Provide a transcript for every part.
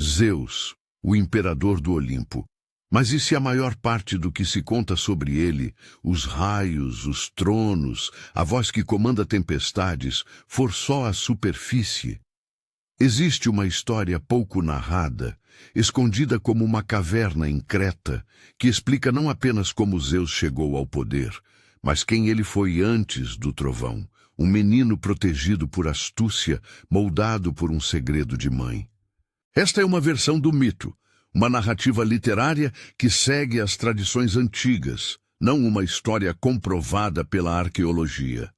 Zeus, o imperador do Olimpo. Mas e se a maior parte do que se conta sobre ele, os raios, os tronos, a voz que comanda tempestades, for só a superfície? Existe uma história pouco narrada, escondida como uma caverna em Creta, que explica não apenas como Zeus chegou ao poder, mas quem ele foi antes do trovão, um menino protegido por astúcia, moldado por um segredo de mãe. Esta é uma versão do mito, uma narrativa literária que segue as tradições antigas, não uma história comprovada pela arqueologia.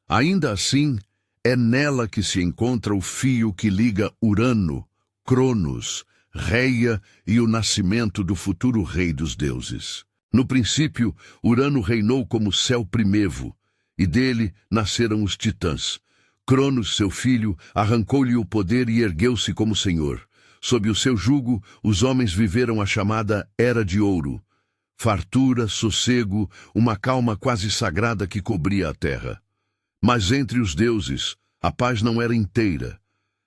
Ainda assim, é nela que se encontra o fio que liga Urano, Cronos, Reia e o nascimento do futuro rei dos deuses. No princípio, Urano reinou como céu primevo, e dele nasceram os titãs. Cronos, seu filho, arrancou-lhe o poder e ergueu-se como senhor. Sob o seu jugo, os homens viveram a chamada Era de Ouro. Fartura, sossego, uma calma quase sagrada que cobria a terra. Mas entre os deuses, a paz não era inteira.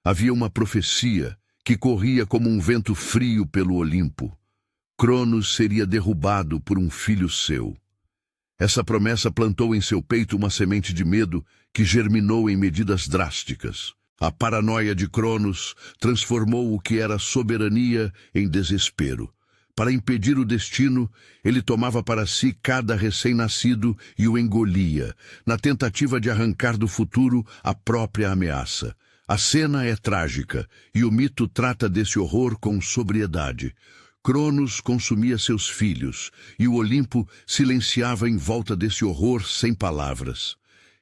Havia uma profecia que corria como um vento frio pelo Olimpo. Cronos seria derrubado por um filho seu. Essa promessa plantou em seu peito uma semente de medo que germinou em medidas drásticas. A paranoia de Cronos transformou o que era soberania em desespero. Para impedir o destino, ele tomava para si cada recém-nascido e o engolia, na tentativa de arrancar do futuro a própria ameaça. A cena é trágica, e o mito trata desse horror com sobriedade. Cronos consumia seus filhos, e o Olimpo silenciava em volta desse horror sem palavras.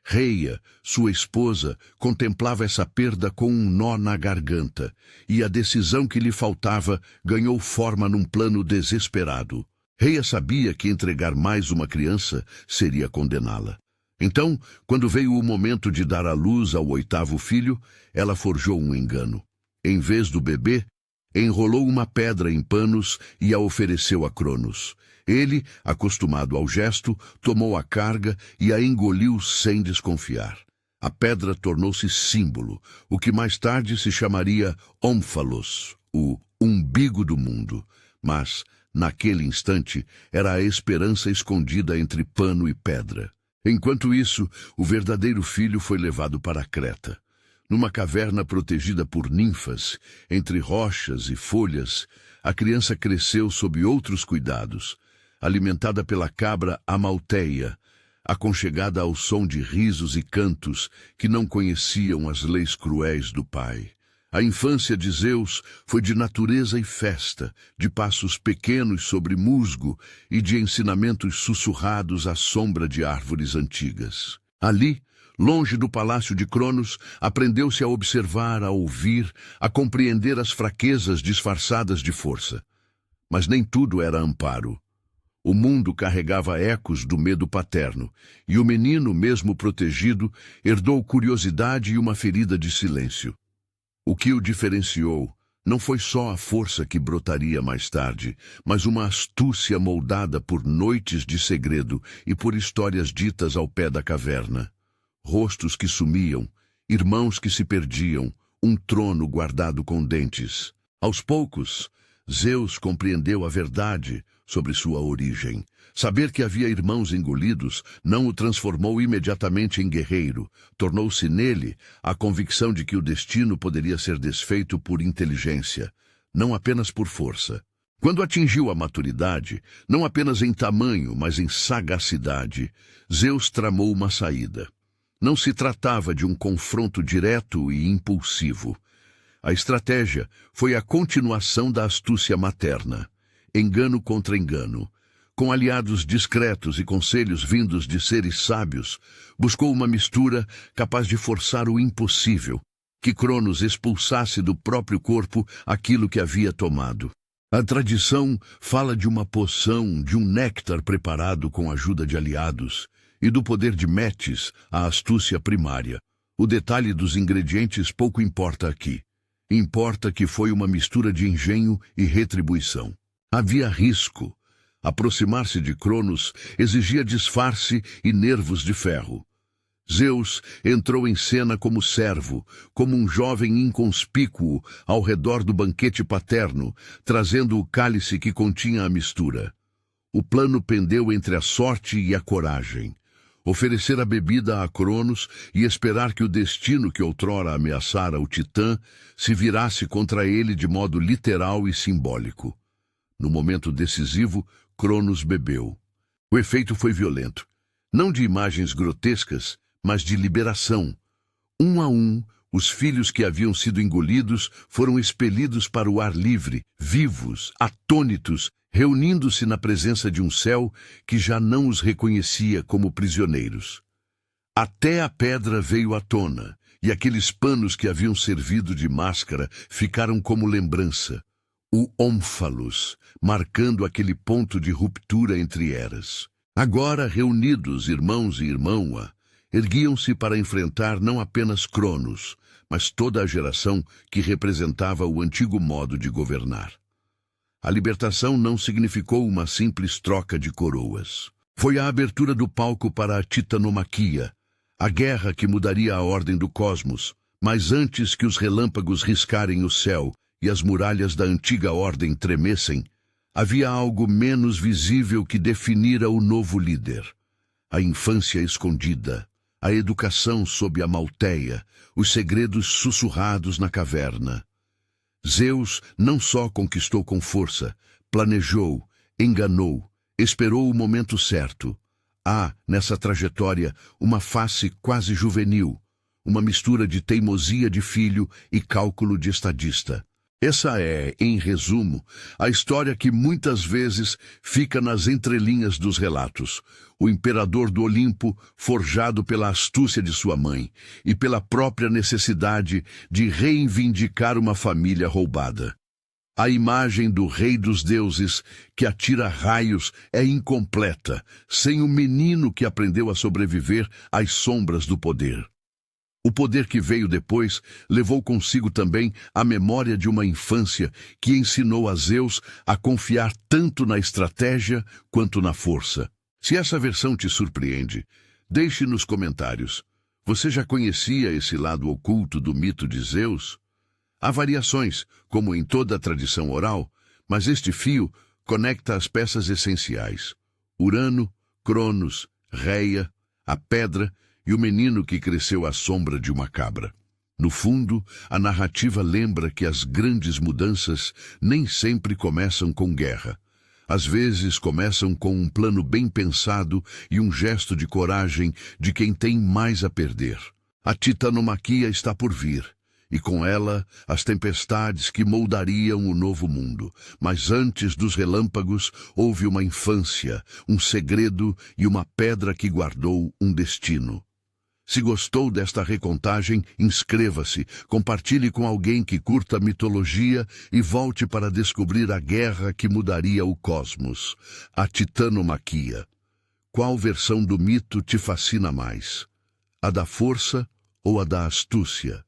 Reia, sua esposa, contemplava essa perda com um nó na garganta, e a decisão que lhe faltava ganhou forma num plano desesperado. Reia sabia que entregar mais uma criança seria condená-la. Então, quando veio o momento de dar à luz ao 8º filho, ela forjou um engano. Em vez do bebê, enrolou uma pedra em panos e a ofereceu a Cronos. Ele, acostumado ao gesto, tomou a carga e a engoliu sem desconfiar. A pedra tornou-se símbolo, o que mais tarde se chamaria Ómphalos, o umbigo do mundo. Mas, naquele instante, era a esperança escondida entre pano e pedra. Enquanto isso, o verdadeiro filho foi levado para Creta. Numa caverna protegida por ninfas, entre rochas e folhas, a criança cresceu sob outros cuidados, alimentada pela cabra Amalteia, aconchegada ao som de risos e cantos que não conheciam as leis cruéis do pai. A infância de Zeus foi de natureza e festa, de passos pequenos sobre musgo e de ensinamentos sussurrados à sombra de árvores antigas. Ali, longe do palácio de Cronos, aprendeu-se a observar, a ouvir, a compreender as fraquezas disfarçadas de força. Mas nem tudo era amparo. O mundo carregava ecos do medo paterno, e o menino, mesmo protegido, herdou curiosidade e uma ferida de silêncio. O que o diferenciou não foi só a força que brotaria mais tarde, mas uma astúcia moldada por noites de segredo e por histórias ditas ao pé da caverna. Rostos que sumiam, irmãos que se perdiam, um trono guardado com dentes. Aos poucos, Zeus compreendeu a verdade sobre sua origem. Saber que havia irmãos engolidos não o transformou imediatamente em guerreiro. Tornou-se nele a convicção de que o destino poderia ser desfeito por inteligência, não apenas por força. Quando atingiu a maturidade, não apenas em tamanho, mas em sagacidade, Zeus tramou uma saída. Não se tratava de um confronto direto e impulsivo. A estratégia foi a continuação da astúcia materna, engano contra engano. Com aliados discretos e conselhos vindos de seres sábios, buscou uma mistura capaz de forçar o impossível, que Cronos expulsasse do próprio corpo aquilo que havia tomado. A tradição fala de uma poção, de um néctar preparado com a ajuda de aliados, e do poder de Metis, a astúcia primária. O detalhe dos ingredientes pouco importa aqui. Importa que foi uma mistura de engenho e retribuição. Havia risco. Aproximar-se de Cronos exigia disfarce e nervos de ferro. Zeus entrou em cena como servo, como um jovem inconspícuo ao redor do banquete paterno, trazendo o cálice que continha a mistura. O plano pendeu entre a sorte e a coragem. Oferecer a bebida a Cronos e esperar que o destino que outrora ameaçara o Titã se virasse contra ele de modo literal e simbólico. No momento decisivo, Cronos bebeu. O efeito foi violento. Não de imagens grotescas, mas de liberação. Um a um, os filhos que haviam sido engolidos foram expelidos para o ar livre, vivos, atônitos, reunindo-se na presença de um céu que já não os reconhecia como prisioneiros. Até a pedra veio à tona, e aqueles panos que haviam servido de máscara ficaram como lembrança. O Ómfalos, marcando aquele ponto de ruptura entre eras. Agora, reunidos, irmãos e irmã, erguiam-se para enfrentar não apenas Cronos, mas toda a geração que representava o antigo modo de governar. A libertação não significou uma simples troca de coroas. Foi a abertura do palco para a titanomaquia, a guerra que mudaria a ordem do cosmos, mas antes que os relâmpagos riscarem o céu e as muralhas da antiga ordem tremessem, havia algo menos visível que definira o novo líder. A infância escondida, a educação sob a malteia, os segredos sussurrados na caverna. Zeus não só conquistou com força, planejou, enganou, esperou o momento certo. Há, nessa trajetória, uma face quase juvenil, uma mistura de teimosia de filho e cálculo de estadista. Essa é, em resumo, a história que muitas vezes fica nas entrelinhas dos relatos. O imperador do Olimpo, forjado pela astúcia de sua mãe e pela própria necessidade de reivindicar uma família roubada. A imagem do rei dos deuses que atira raios é incompleta, sem o menino que aprendeu a sobreviver às sombras do poder. O poder que veio depois levou consigo também a memória de uma infância que ensinou a Zeus a confiar tanto na estratégia quanto na força. Se essa versão te surpreende, deixe nos comentários. Você já conhecia esse lado oculto do mito de Zeus? Há variações, como em toda a tradição oral, mas este fio conecta as peças essenciais. Urano, Cronos, Reia, a pedra e o menino que cresceu à sombra de uma cabra. No fundo, a narrativa lembra que as grandes mudanças nem sempre começam com guerra. Às vezes começam com um plano bem pensado e um gesto de coragem de quem tem mais a perder. A titanomaquia está por vir, e com ela as tempestades que moldariam o novo mundo. Mas antes dos relâmpagos houve uma infância, um segredo e uma pedra que guardou um destino. Se gostou desta recontagem, inscreva-se, compartilhe com alguém que curta mitologia e volte para descobrir a guerra que mudaria o cosmos, a titanomaquia. Qual versão do mito te fascina mais? A da força ou a da astúcia?